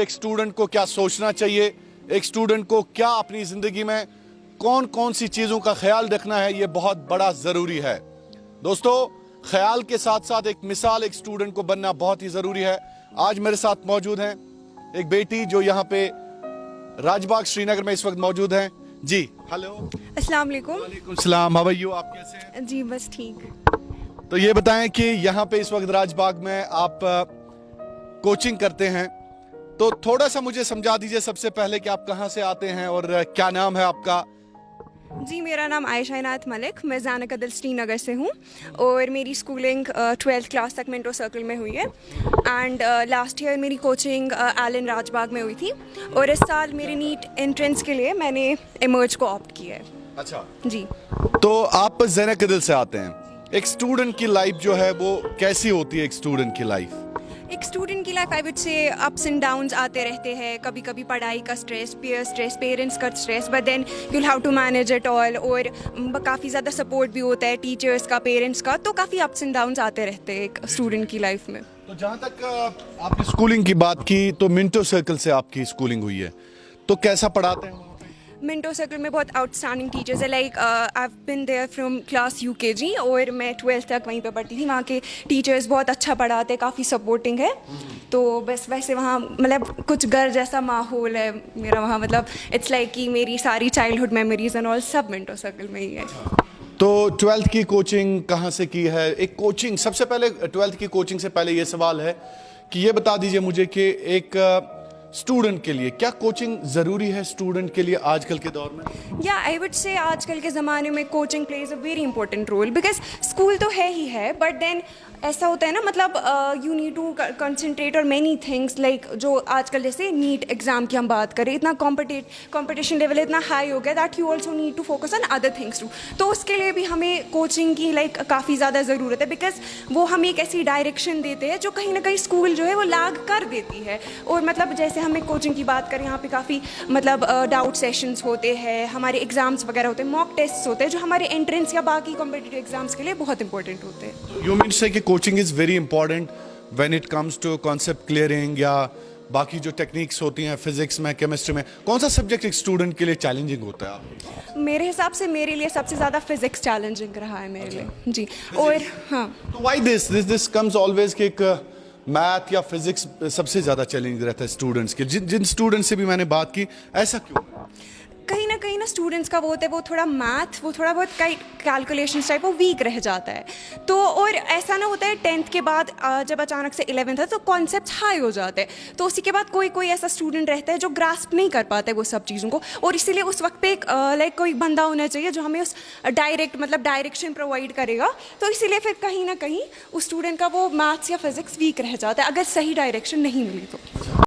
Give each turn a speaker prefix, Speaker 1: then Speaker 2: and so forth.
Speaker 1: एक स्टूडेंट को क्या सोचना चाहिए, एक स्टूडेंट को क्या अपनी ज़िंदगी में कौन कौन सी चीज़ों का ख्याल रखना है, ये बहुत बड़ा ज़रूरी है। दोस्तों, ख्याल के साथ साथ एक मिसाल एक स्टूडेंट को बनना बहुत ही ज़रूरी है। आज मेरे साथ मौजूद हैं एक बेटी जो यहाँ पे राजबाग श्रीनगर में इस वक्त मौजूद हैं। जी हेलो,
Speaker 2: अस्सलाम वालेकुम।
Speaker 1: वालेकुम सलाम, हाउ आर यू, आप कैसे हैं?
Speaker 2: जी बस ठीक।
Speaker 1: तो ये बताएं कि यहाँ पे इस वक्त राजबाग में आप कोचिंग करते हैं, तो थोड़ा सा मुझे समझा दीजिए सबसे पहले कि आप कहाँ से आते हैं और क्या नाम है आपका?
Speaker 2: जी मेरा नाम आयशा इनायत मलिक, मैं ज़ानक अदल श्रीनगर से हूँ और मेरी स्कूलिंग 12th क्लास तक मिंटो सर्कल में हुई है एंड लास्ट ईयर मेरी कोचिंग एलन राजबाग में हुई थी और इस साल मेरे नीट एंट्रेंस के लिए मैंने इमर्ज को ऑप्ट किया है।
Speaker 1: अच्छा,
Speaker 2: जी
Speaker 1: तो आप ज़ैनक अदल से आते हैं। एक स्टूडेंट की लाइफ जो है वो कैसी होती है? एक स्टूडेंट की लाइफ,
Speaker 2: एक स्टूडेंट की life I would say ups and downs आते रहते हैं। कभी कभी पढ़ाई का स्ट्रेस, पीयर स्ट्रेस, पेरेंट्स का stress, but then you have to manage it all. और काफ़ी ज़्यादा सपोर्ट भी होता है टीचर्स का, पेरेंट्स का, तो काफ़ी अप्स एंड डाउन्स आते रहते हैं एक स्टूडेंट की लाइफ में।
Speaker 1: तो जहाँ तक आपने स्कूलिंग की बात की, तो मिंटो सर्कल से आपकी स्कूलिंग हुई है, तो कैसा पढ़ाते हैं?
Speaker 2: मिंटो सर्कल में बहुत आउटस्टैंडिंग टीचर्स है। Like I have been there from class UKG और मैं 12th तक वहीं पे पढ़ती थी। वहाँ के टीचर्स बहुत अच्छा पढ़ाते हैं, काफ़ी सपोर्टिंग है। तो बस वैसे वहाँ मतलब कुछ घर जैसा माहौल है मेरा वहाँ, मतलब इट्स लाइक कि मेरी सारी चाइल्डहुड मेमोरीज एंड ऑल सब मिंटो सर्कल में ही है।
Speaker 1: तो 12th की कोचिंग कहाँ से की है? एक कोचिंग, सबसे पहले 12th की कोचिंग से पहले ये सवाल है कि ये बता दीजिए मुझे कि एक स्टूडेंट के लिए क्या कोचिंग ज़रूरी है स्टूडेंट के लिए आजकल के दौर में?
Speaker 2: या आई वुड से आजकल के ज़माने में coaching plays a very important role, because school तो है ही है, बट देन ऐसा होता है ना, मतलब यू नीड टू कंसंट्रेट और मैनी थिंग्स। लाइक जो आजकल जैसे नीट एग्ज़ाम की हम बात करें, इतना कॉम्पिटिशन लेवल इतना हाई हो गया that you also need to focus on other things too. तो उसके लिए भी हमें कोचिंग की लाइक काफ़ी ज़्यादा ज़रूरत है, बिकॉज वो हमें एक ऐसी डायरेक्शन देते हैं जो कहीं ना कहीं स्कूल जो है वो लैग कर देती है। और मतलब जैसे हमें कोचिंग की बात करें, यहाँ पे काफ़ी मतलब डाउट सेशंस होते हैं, हमारे एग्जाम्स वगैरह होते हैं, मॉक टेस्ट होते हैं जो हमारे एंट्रेंस या बाकी कॉम्पिटिटिव एग्जाम्स के लिए बहुत इंपॉर्टेंट होते हैं।
Speaker 1: यू मीन से कि coaching is very important when it comes to concept clearing या बाकी जो टेक्निक्स होती हैं फिजिक्स में, केमिस्ट्री में? कौन सा सब्जेक्ट एक स्टूडेंट के लिए चैलेंजिंग होता है?
Speaker 2: मेरे हिसाब से मेरे लिए सबसे ज़्यादा फिजिक्स चैलेंजिंग रहा है मेरे लिए। जी, और हाँ,
Speaker 1: तो व्हाई दिस कम्स ऑलवेज कि एक मैथ या फिजिक्स सबसे ज़्यादा चैलेंजिंग रहता है स्टूडेंट्स के? जिन स्टूडेंट से भी मैंने बात की, ऐसा क्यों?
Speaker 2: कहीं ना स्टूडेंट्स का वो होता है, वो थोड़ा मैथ, वो थोड़ा बहुत कैलकुलेशन टाइप वो वीक रह जाता है। तो और ऐसा ना होता है 10th के बाद जब अचानक से 11th है तो कॉन्सेप्ट हाई हो जाते हैं, तो उसी के बाद कोई ऐसा स्टूडेंट रहता है जो ग्रास्प नहीं कर पाता है वो सब चीज़ों को। और इसीलिए उस वक्त पे एक लाइक कोई बंदा होना चाहिए जो हमें उस डायरेक्शन प्रोवाइड करेगा। तो इसीलिए फिर कहीं ना कहीं उस स्टूडेंट का वो मैथ्स या फिजिक्स वीक रह जाता है अगर सही डायरेक्शन नहीं मिली तो।